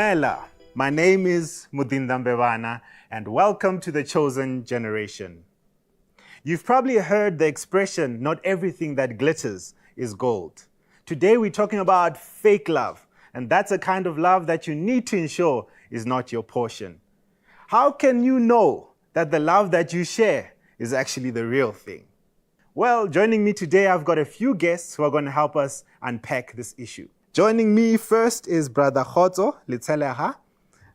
Dumela, my name is Mudinda Mbevana, and welcome to the Chosen Generation. You've probably heard the expression, not everything that glitters is gold. Today we're talking about fake love, and that's a kind of love that you need to ensure is not your portion. How can you know that the love that you share is actually the real thing? Well, joining me today, I've got a few guests who are going to help us unpack this issue. Joining me first is Brother Khotso Liteleha,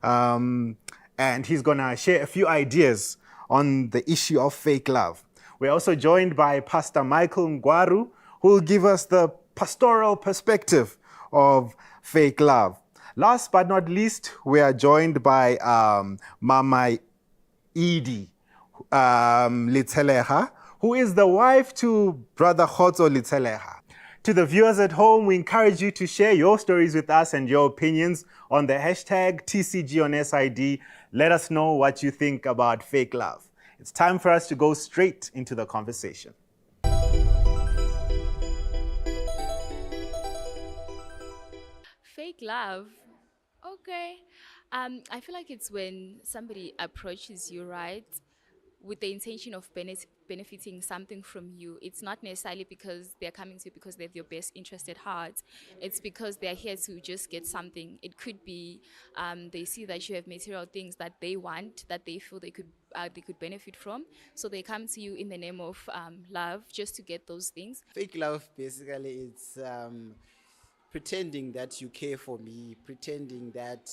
and he's going to share a few ideas on the issue of fake love. We're also joined by Pastor Michael Ngwaru, who will give us the pastoral perspective of fake love. Last but not least, we are joined by Mama Edie Liteleha, who is the wife to Brother Khotso Liteleha. To the viewers at home, we encourage you to share your stories with us and your opinions on the hashtag TCG on SID. Let us know what you think about fake love. It's time for us to go straight into the conversation. Fake love. Okay. I feel like it's when somebody approaches you, right, with the intention of benefiting something from you. It's not necessarily because they're coming to you because they have your best interest at heart. It's because they're here to just get something. It could be they see that you have material things that they want, that they feel they could benefit from. So they come to you in the name of love just to get those things. Fake love, basically, it's pretending that you care for me, pretending that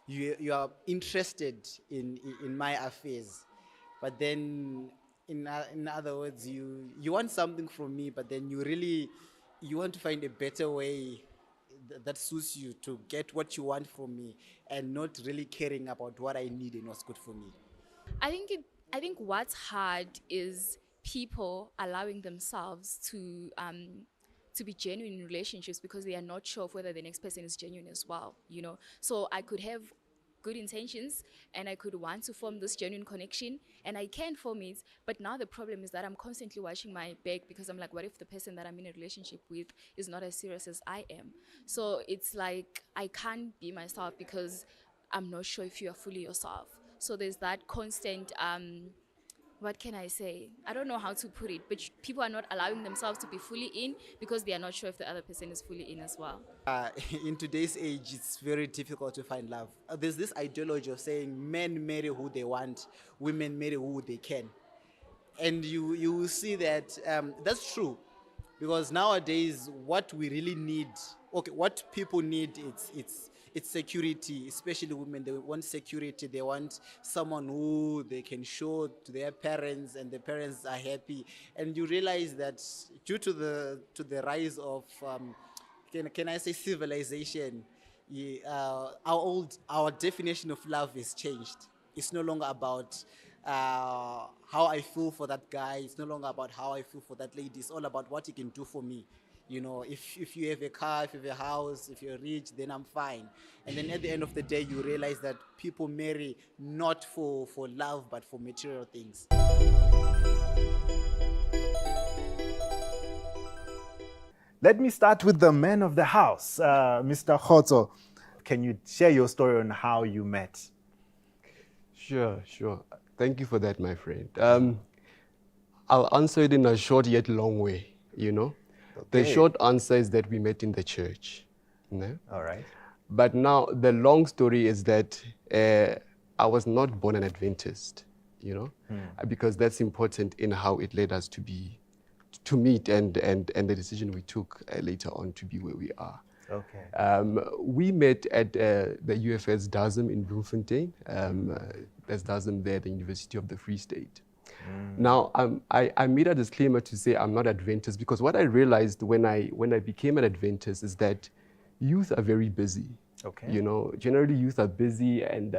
you are interested in my affairs. But then, in other words, you want something from me, but then you want to find a better way that suits you to get what you want from me, and not really caring about what I need and what's good for me. I think what's hard is people allowing themselves to be genuine in relationships because they are not sure of whether the next person is genuine as well, you know. So I could have good intentions and I could want to form this genuine connection and I can form it, but now the problem is that I'm constantly watching my back because I'm like, what if the person that I'm in a relationship with is not as serious as I am? So it's like I can't be myself because I'm not sure if you are fully yourself. So there's that constant what can I say? I don't know how to put it, but people are not allowing themselves to be fully in because they are not sure if the other person is fully in as well. In today's age, it's very difficult to find love. There's this ideology of saying men marry who they want, women marry who they can. And you will see that that's true. Because nowadays, what we really need, what people need, it's security, especially women. They want security. They want someone who they can show to their parents, and the parents are happy. And you realize that due to the rise of, can I say, civilization, our definition of love is changed. It's no longer about how I feel for that guy. It's no longer about how I feel for that lady. It's all about what he can do for me. You know, if you have a car, if you have a house, if you're rich, then I'm fine. And then at the end of the day, you realize that people marry not for love, but for material things. Let me start with the man of the house, Mr. Khotso. Can you share your story on how you met? Sure. Thank you for that, my friend. I'll answer it in a short yet long way, you know. Okay. The short answer is that we met in the church. You know? All right. But now the long story is that I was not born an Adventist, you know, because that's important in how it led us to meet and the decision we took later on to be where we are. Okay. We met at the UFS DASM in Bloemfontein. There's DASM there, the University of the Free State. Now, I made a disclaimer to say I'm not Adventist because what I realized when I became an Adventist is that youth are very busy. Okay. You know, generally youth are busy and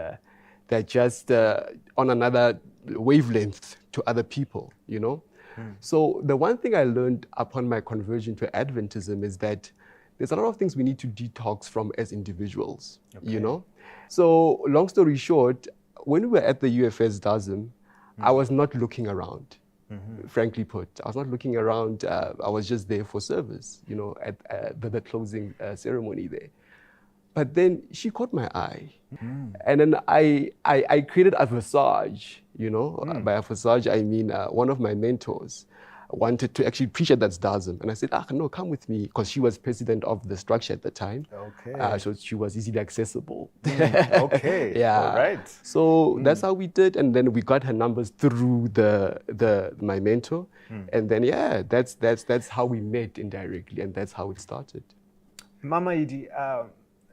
they're just on another wavelength to other people, you know. So the one thing I learned upon my conversion to Adventism is that there's a lot of things we need to detox from as individuals, you know. So long story short, when we were at the UFS DASM, I was not looking around, frankly put. I was not looking around. I was just there for service, you know, at the closing ceremony there. But then she caught my eye. And then I created a visage, you know. By a visage, I mean one of my mentors wanted to actually preach at that Zdasm. And I said, no, come with me, because she was president of the structure at the time. Okay. So she was easily accessible. Okay. Yeah. All right. So that's how we did. And then we got her numbers through my mentor. And then, yeah, that's how we met indirectly. And that's how it started. Mama Edie,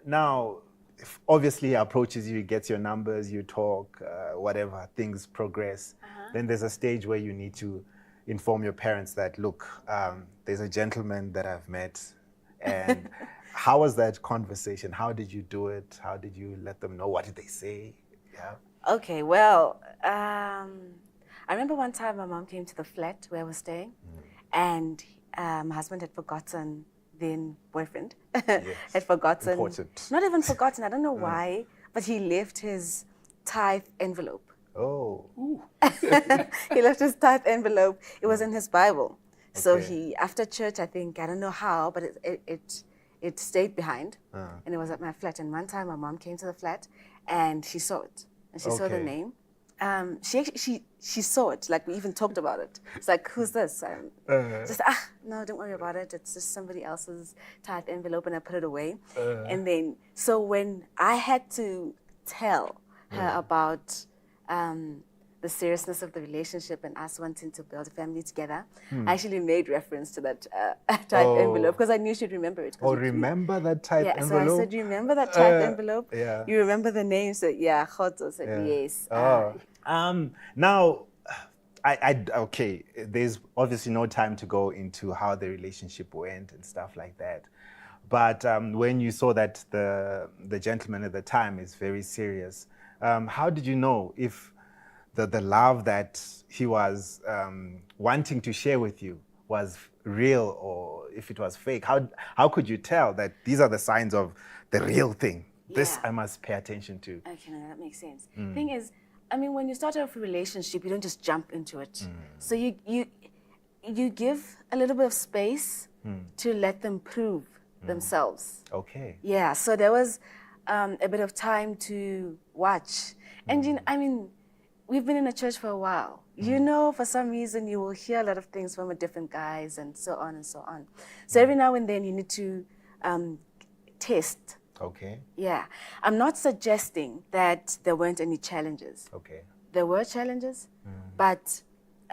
now, if obviously he approaches you, he gets your numbers, you talk, whatever, things progress. Then there's a stage where you need to inform your parents that, look, there's a gentleman that I've met. And how was that conversation? How did you do it? How did you let them know? What did they say? Yeah. Okay, well, I remember one time my mom came to the flat where I was staying, and my husband had forgotten, then boyfriend, had forgotten. Important. Not even forgotten, I don't know why, but he left his tithe envelope. Oh. He left his tithe envelope. It was in his Bible. So Okay. he, after church, I think, I don't know how, but it stayed behind, and it was at my flat. And one time my mom came to the flat, and she saw it, and she saw the Okay. name. She saw it, like we even talked about it. It's like, who's this? Just, no, don't worry about it. It's just somebody else's tithe envelope, and I put it away. And then, so when I had to tell her about the seriousness of the relationship and us wanting to build a family together, I actually made reference to that tithe envelope because I knew she'd remember it. Oh, remember that type Yeah, envelope? so I said, you remember that tithe envelope? Yeah. You remember the name? So yeah, Khoto said yes. Now, okay, there's obviously no time to go into how the relationship went and stuff like that. But when you saw that the gentleman at the time is very serious, how did you know if the love that he was wanting to share with you was real or if it was fake? How could you tell that these are the signs of the real thing? This Yeah. I must pay attention to. Okay, no, that makes sense. Thing is, I mean, when you start off a relationship, you don't just jump into it. So you give a little bit of space to let them prove themselves. Okay. Yeah, so there was a bit of time to watch. And, you know, I mean, we've been in a church for a while. You know, for some reason, you will hear a lot of things from different guys and so on and so on. So every now and then, you need to test. Okay. Yeah. I'm not suggesting that there weren't any challenges. Okay. There were challenges, but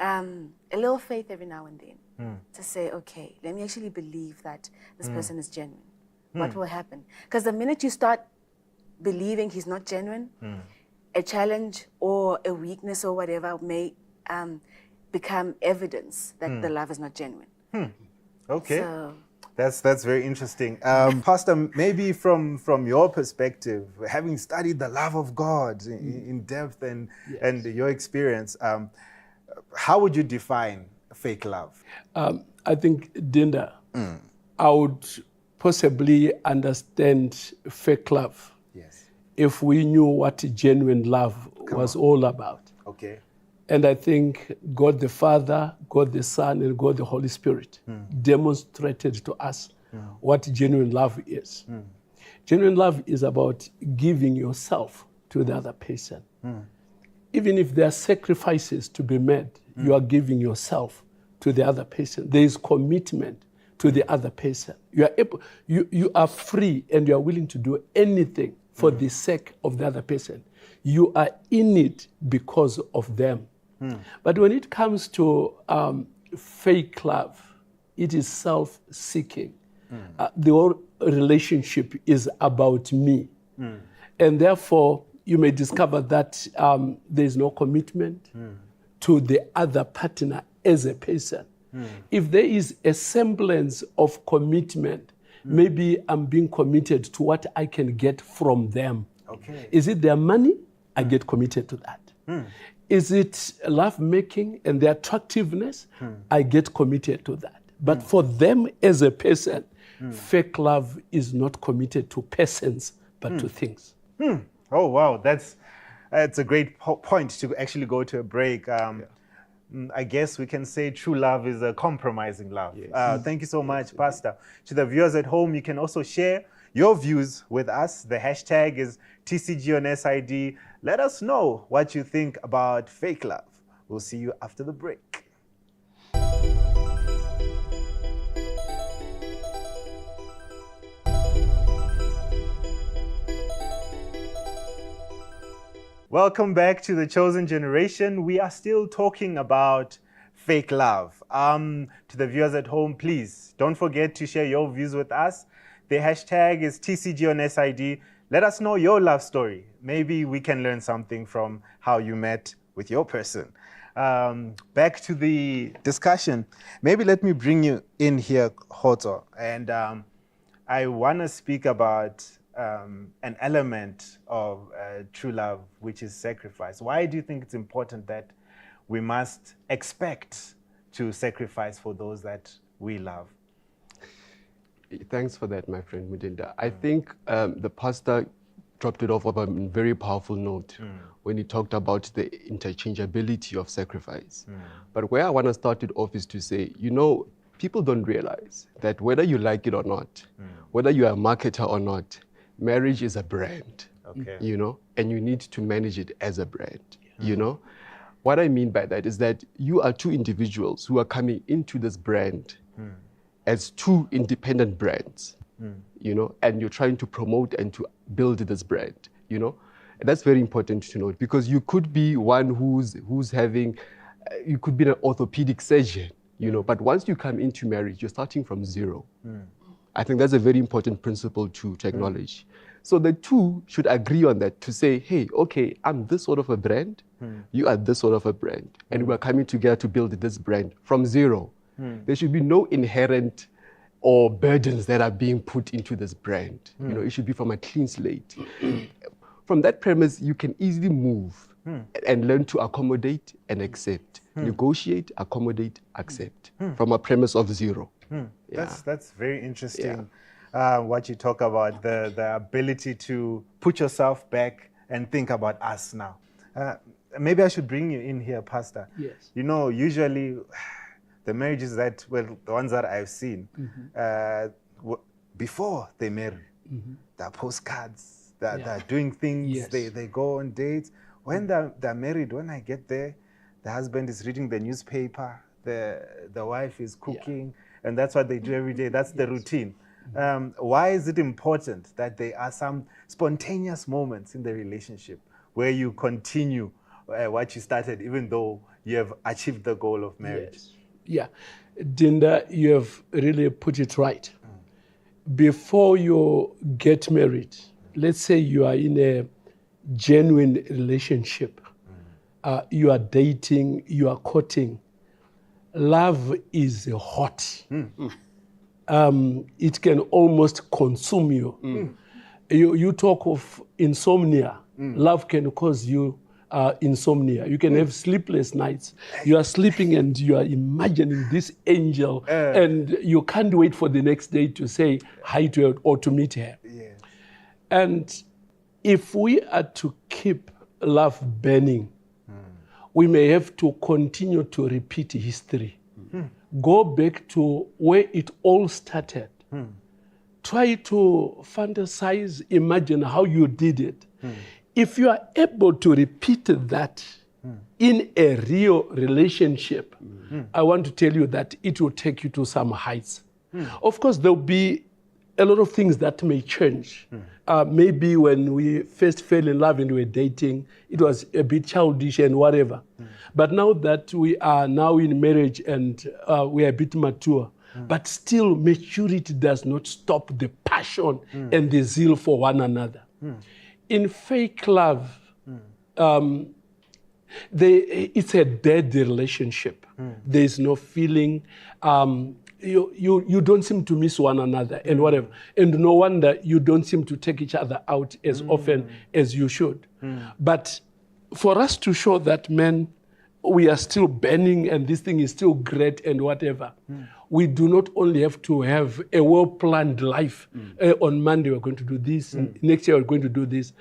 a little faith every now and then to say, okay, let me actually believe that this person is genuine. What will happen? Because the minute you start believing he's not genuine, a challenge or a weakness or whatever may become evidence that the love is not genuine. Okay. So, That's very interesting. Pastor, maybe from your perspective, having studied the love of God in depth and your experience, how would you define fake love? I think, Dinda, I would possibly understand fake love Yes. if we knew what genuine love was all about. Okay. And I think God the Father, God the Son, and God the Holy Spirit demonstrated to us what genuine love is. Genuine love is about giving yourself to the other person. Even if there are sacrifices to be made, you are giving yourself to the other person. There is commitment to the other person. You are free and you are willing to do anything for the sake of the other person. You are in it because of them. But when it comes to fake love, it is self-seeking. The whole relationship is about me. And therefore, you may discover that there is no commitment to the other partner as a person. If there is a semblance of commitment, maybe I'm being committed to what I can get from them. Okay. Is it their money? I get committed to that. Is it love making and their attractiveness? I get committed to that. But for them as a person, fake love is not committed to persons, but to things. Oh, wow. That's a great point to actually go to a break. I guess we can say true love is a compromising love. Thank you so much, Pastor. To the viewers at home, you can also share your views with us. The hashtag is TCG on SID. Let us know what you think about fake love. We'll see you after the break. Welcome back to The Chosen Generation. We are still talking about fake love. To the viewers at home, please don't forget to share your views with us. The hashtag is TCG on SID. Let us know your love story. Maybe we can learn something from how you met with your person. Back to the discussion. Maybe let me bring you in here, Hoto. And I want to speak about an element of true love, which is sacrifice. Why do you think it's important that we must expect to sacrifice for those that we love? Thanks for that, my friend Mudinda. I think the pastor dropped it off of a very powerful note when he talked about the interchangeability of sacrifice. But where I want to start it off is to say, you know, people don't realize that whether you like it or not, whether you are a marketer or not, marriage is a brand, you know, and you need to manage it as a brand, you know. What I mean by that is that you are two individuals who are coming into this brand as two independent brands, you know, and you're trying to promote and to build this brand, you know. And that's very important to note, because you could be one who's having, you could be an orthopedic surgeon, you know, but once you come into marriage, you're starting from zero. I think that's a very important principle to acknowledge. So the two should agree on that, to say, hey, okay, I'm this sort of a brand, you are this sort of a brand, and we're coming together to build this brand from zero. There should be no inherent or burdens that are being put into this brand. You know, it should be from a clean slate. From that premise, you can easily move and learn to accommodate and accept. Negotiate, accommodate, accept, from a premise of zero. That's very interesting. What you talk about, the ability to put yourself back and think about us now. Maybe I should bring you in here, Pastor. Yes. You know, usually the marriages that, well, the ones that I've seen, before they marry, they're postcards, they're doing things, they go on dates. When they're married, when I get there, the husband is reading the newspaper, the wife is cooking, and that's what they do every day. That's the routine. Why is it important that there are some spontaneous moments in the relationship where you continue what you started, even though you have achieved the goal of marriage? Yeah, Dinda, you have really put it right. Before you get married, let's say you are in a genuine relationship, you are dating, you are courting, love is hot. It can almost consume you. You talk of insomnia. Love can cause you insomnia. You can have sleepless nights. You are sleeping and you are imagining this angel, and you can't wait for the next day to say hi to her or to meet her. And if we are to keep love burning, we may have to continue to repeat history. Go back to where it all started. Try to fantasize, imagine how you did it. If you are able to repeat that in a real relationship, I want to tell you that it will take you to some heights. Of course, there will be a lot of things that may change. Maybe when we first fell in love and we were dating, it was a bit childish and whatever. But now that we are now in marriage and we are a bit mature, but still maturity does not stop the passion and the zeal for one another. In fake love, it's a dead relationship. There is no feeling. You don't seem to miss one another and whatever. And no wonder you don't seem to take each other out as often as you should. But for us to show that, man, we are still burning and this thing is still great and whatever, we do not only have to have a well-planned life. On Monday we're going to do this, next year we're going to do this.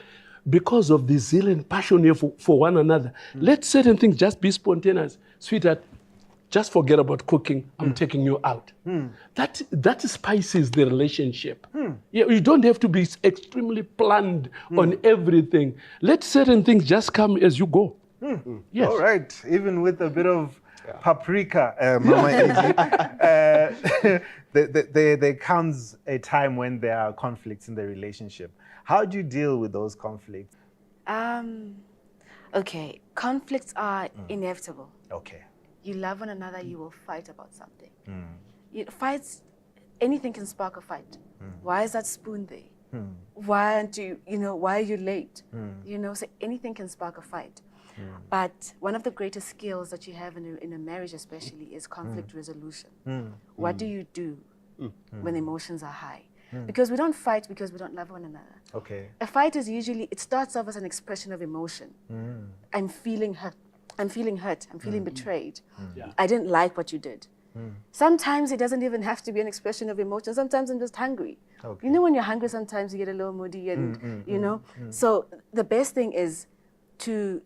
Because of the zeal and passion here for one another, let certain things just be spontaneous. Sweetheart, just forget about cooking. I'm taking you out. That spices the relationship. You don't have to be extremely planned on everything. Let certain things just come as you go. Yes. All right, even with a bit of paprika, Mama Edie, there comes a time when there are conflicts in the relationship. How do you deal with those conflicts? Okay, conflicts are inevitable. Okay. You love one another, you will fight about something. Fights, anything can spark a fight. Why is that spoon there? Why aren't you, why are you late? So anything can spark a fight. But one of the greatest skills that you have in a marriage especially is conflict resolution. What do you do when emotions are high? Because we don't fight because we don't love one another. Okay. A fight is usually, it starts off as an expression of emotion. I'm feeling hurt. I'm feeling hurt. I'm feeling betrayed. I didn't like what you did. Sometimes it doesn't even have to be an expression of emotion. Sometimes I'm just hungry. Okay. When you're hungry, sometimes you get a little moody and, So the best thing is to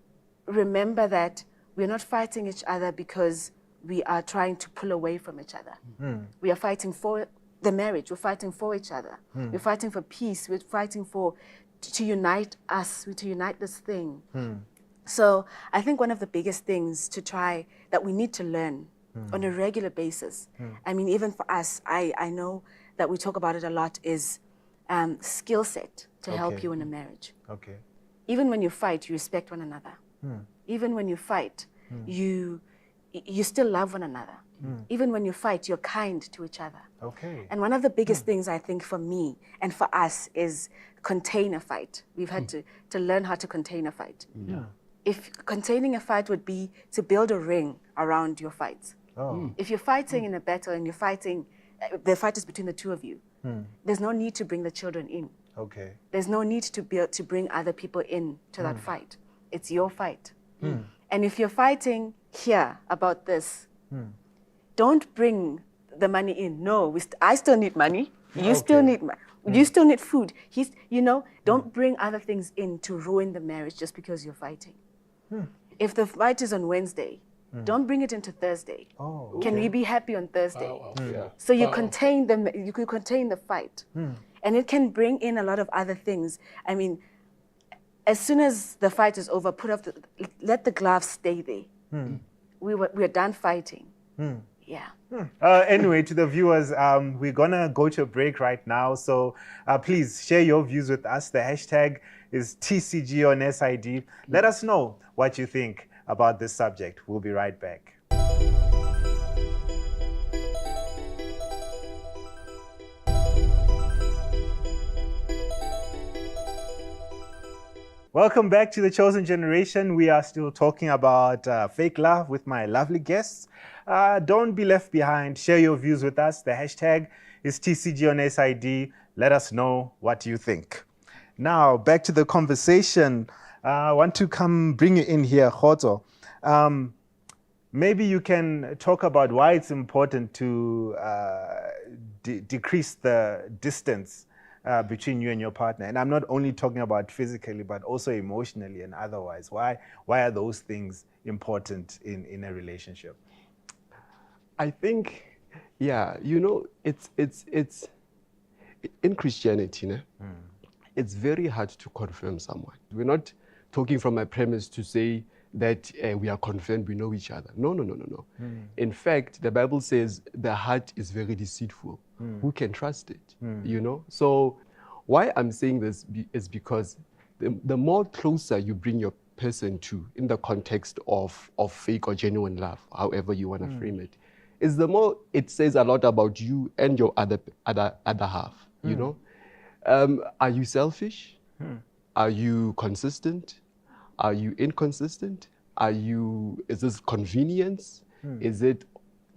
remember that we're not fighting each other because we are trying to pull away from each other. We are fighting for the marriage. We're fighting for each other. We're fighting for peace. We're fighting to unite us, to unite this thing. So I think one of the biggest things that we need to learn on a regular basis, I mean, even for us, I know that we talk about it a lot, is skill set to help you in a marriage. Okay. Even when you fight, you respect one another. Even when you fight, you still love one another. Even when you fight, you're kind to each other. Okay. And one of the biggest things I think for me and for us is contain a fight. We've had to learn how to contain a fight. If containing a fight would be to build a ring around your fights. If you're fighting in a battle and the fight is between the two of you, there's no need to bring the children in. Okay. There's no need to bring other people in to that fight. It's your fight. And if you're fighting here about this, don't bring the money in. No, I still need money. You still need money. You still need food. Don't bring other things in to ruin the marriage just because you're fighting. If the fight is on Wednesday, don't bring it into Thursday. Can we be happy on Thursday? So you contain the fight. And it can bring in a lot of other things. I mean, as soon as the fight is over, let the gloves stay there. We're done fighting. Yeah. Anyway, to the viewers, we're gonna go to a break right now. So please share your views with us. The hashtag is TCG on SID. Let us know what you think about this subject. We'll be right back. Welcome back to The Chosen Generation. We are still talking about fake love with my lovely guests. Don't be left behind. Share your views with us. The hashtag is TCG on SID. Let us know what you think. Now, back to the conversation. I want to bring you in here, Khoto. Maybe you can talk about why it's important to decrease the distance between you and your partner. And I'm not only talking about physically, but also emotionally and otherwise. Why are those things important in a relationship? I think, it's in Christianity, it's very hard to confirm someone. We're not talking from a premise to say that we are confirmed, we know each other. No. In fact, the Bible says the heart is very deceitful. Who can trust it? So why I'm saying this is because the more closer you bring your person to, in the context of fake or genuine love, however you want to frame it, is the more it says a lot about you and your other half. Are you selfish? Are you consistent? Are you inconsistent? Is this convenience? Is it,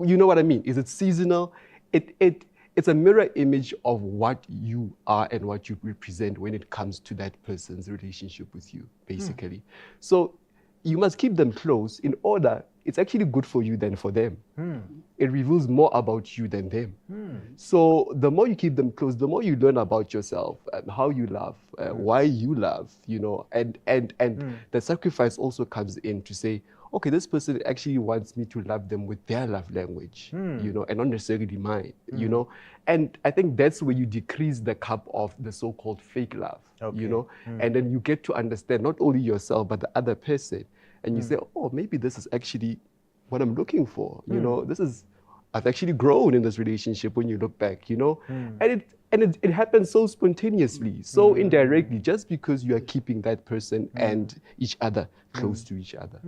you know what I mean? Is it seasonal? It's a mirror image of what you are and what you represent when it comes to that person's relationship with you, basically. So you must keep them close in order it's actually good for you than for them. It reveals more about you than them. So the more you keep them close, the more you learn about yourself and how you love, why you love, and the sacrifice also comes in to say, okay, this person actually wants me to love them with their love language, and not necessarily mine, And I think that's where you decrease the cup of the so-called fake love, and then you get to understand not only yourself, but the other person. And you say, oh, maybe this is actually what I'm looking for. I've actually grown in this relationship when you look back, And it happens so spontaneously, so indirectly, just because you are keeping that person and each other close to each other.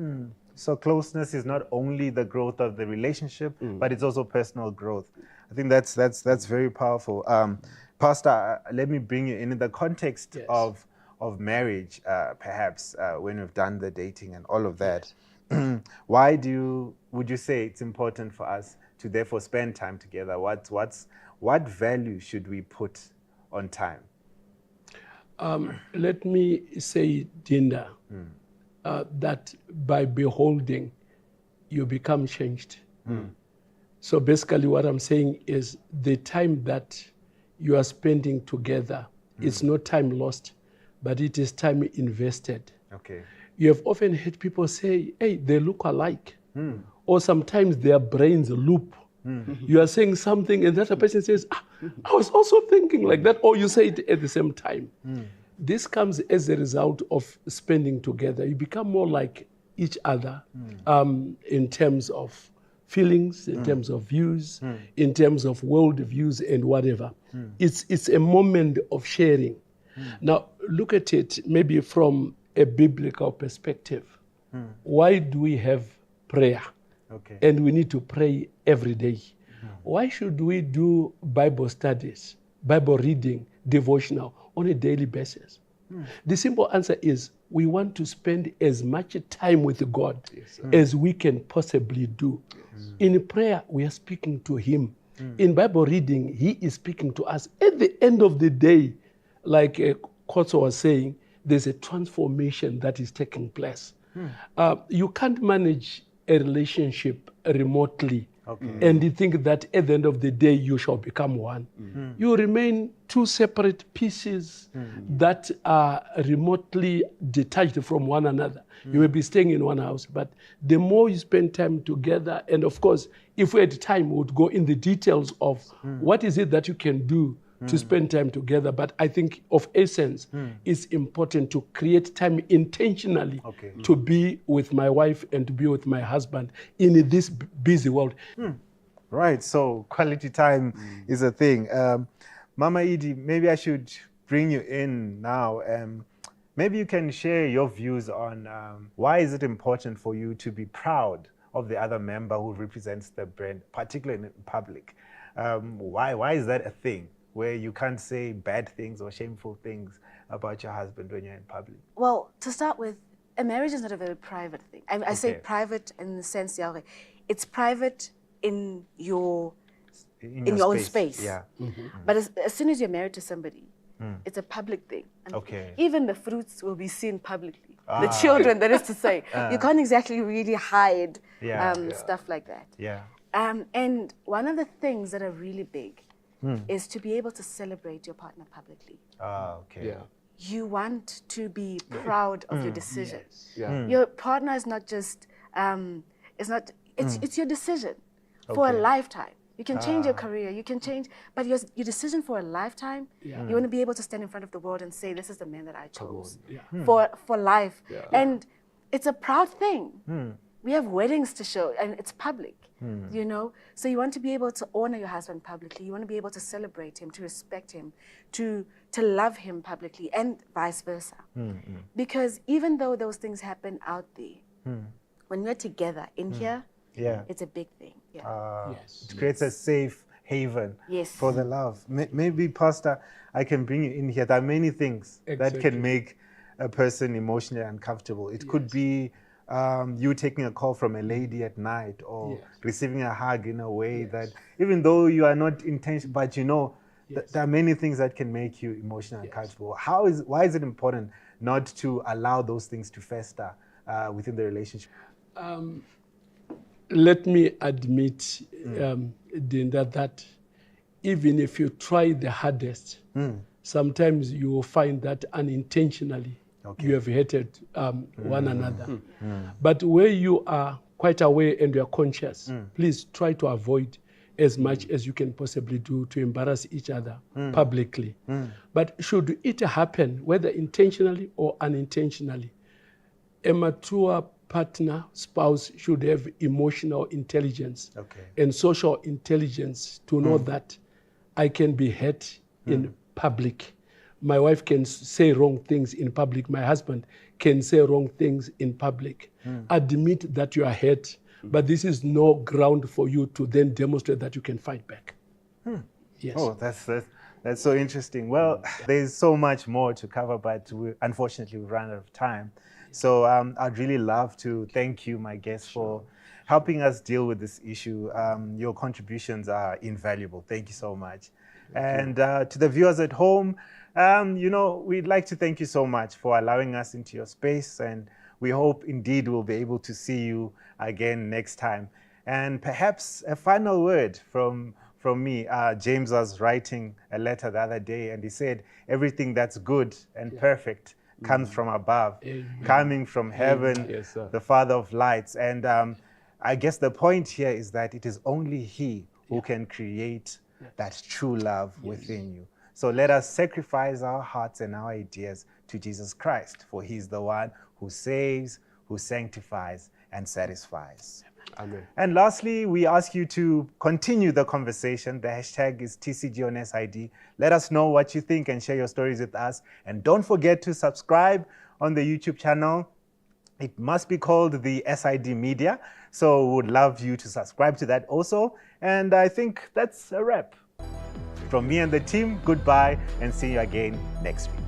So closeness is not only the growth of the relationship, but it's also personal growth. I think that's very powerful. Pastor, let me bring you in the context of marriage, perhaps, when we've done the dating and all of that. Why would you say it's important for us to therefore spend time together? What value should we put on time? Let me say, Dinda, that by beholding, you become changed. So basically what I'm saying is the time that you are spending together, it's not time lost, but it is time invested. Okay. You have often heard people say, hey, they look alike. Or sometimes their brains loop. You are saying something and the other person says, I was also thinking like that. Or you say it at the same time. This comes as a result of spending together. You become more like each other in terms of feelings, in terms of views, in terms of world views and whatever. It's a moment of sharing. Now, look at it maybe from a biblical perspective. Why do we have prayer? Okay. And we need to pray every day. Why should we do Bible studies, Bible reading, devotional on a daily basis? The simple answer is we want to spend as much time with God as we can possibly do. In prayer, we are speaking to Him. In Bible reading, He is speaking to us. At the end of the day, like Kotso was saying, there's a transformation that is taking place. You can't manage a relationship remotely and you think that at the end of the day you shall become one. You remain two separate pieces that are remotely detached from one another. You may be staying in one house, but the more you spend time together, and of course, if we had time, we would go in the details of what is it that you can do to spend time together. But I think of essence, it's important to create time intentionally to be with my wife and to be with my husband in this busy world. Right, so quality time is a thing. Mama Edie, maybe I should bring you in now. Maybe you can share your views on why is it important for you to be proud of the other member who represents the brand, particularly in public. Why is that a thing, where you can't say bad things or shameful things about your husband when you're in public? Well, to start with, a marriage is not a very private thing. I say private in the sense, it's private in your own space. Yeah. But as soon as you're married to somebody, it's a public thing. And even the fruits will be seen publicly. The children, that is to say. You can't exactly really hide stuff like that. Yeah. And one of the things that are really big is to be able to celebrate your partner publicly. You want to be proud of your decision. Your partner is not just, it's your decision for a lifetime. You can change your career, you can change, but your decision for a lifetime, you want to be able to stand in front of the world and say, this is the man that I chose for life. And it's a proud thing. We have weddings to show, and it's public, So you want to be able to honor your husband publicly. You want to be able to celebrate him, to respect him, to love him publicly, and vice versa. Because even though those things happen out there, when we're together in here, it's a big thing. It creates a safe haven for the love. Maybe, Pastor, I can bring you in here. There are many things that can make a person emotionally uncomfortable. It could be you taking a call from a lady at night, or receiving a hug in a way that, even though you are not intentional, but there are many things that can make you emotionally uncomfortable. Why is it important not to allow those things to fester within the relationship? let me admit, Dinda, that even if you try the hardest, sometimes you will find that unintentionally you have hated one another. But where you are quite aware and you are conscious, please try to avoid as much as you can possibly do to embarrass each other publicly. But should it happen, whether intentionally or unintentionally, a mature partner, spouse should have emotional intelligence and social intelligence to know that I can be hurt in public. My wife can say wrong things in public. My husband can say wrong things in public. Admit that you are hurt, but this is no ground for you to then demonstrate that you can fight back. Yes. Oh, that's so interesting. Well, there's so much more to cover, but unfortunately we've run out of time. So I'd really love to thank you, my guest, for helping us deal with this issue. Your contributions are invaluable. Thank you so much. And to the viewers at home, we'd like to thank you so much for allowing us into your space, and we hope indeed we'll be able to see you again next time. And perhaps a final word from me. James was writing a letter the other day, and he said, everything that's good and perfect comes from above, coming from heaven, Yes, sir. the Father of lights. And I guess the point here is that it is only He who can create that true love within you. So let us sacrifice our hearts and our ideas to Jesus Christ, for He's the one who saves, who sanctifies, and satisfies. Amen. And lastly, we ask you to continue the conversation. The hashtag is TCG on SID. Let us know what you think and share your stories with us. And don't forget to subscribe on the YouTube channel. It must be called the SID Media. So we would love you to subscribe to that also. And I think that's a wrap. From me and the team, goodbye and see you again next week.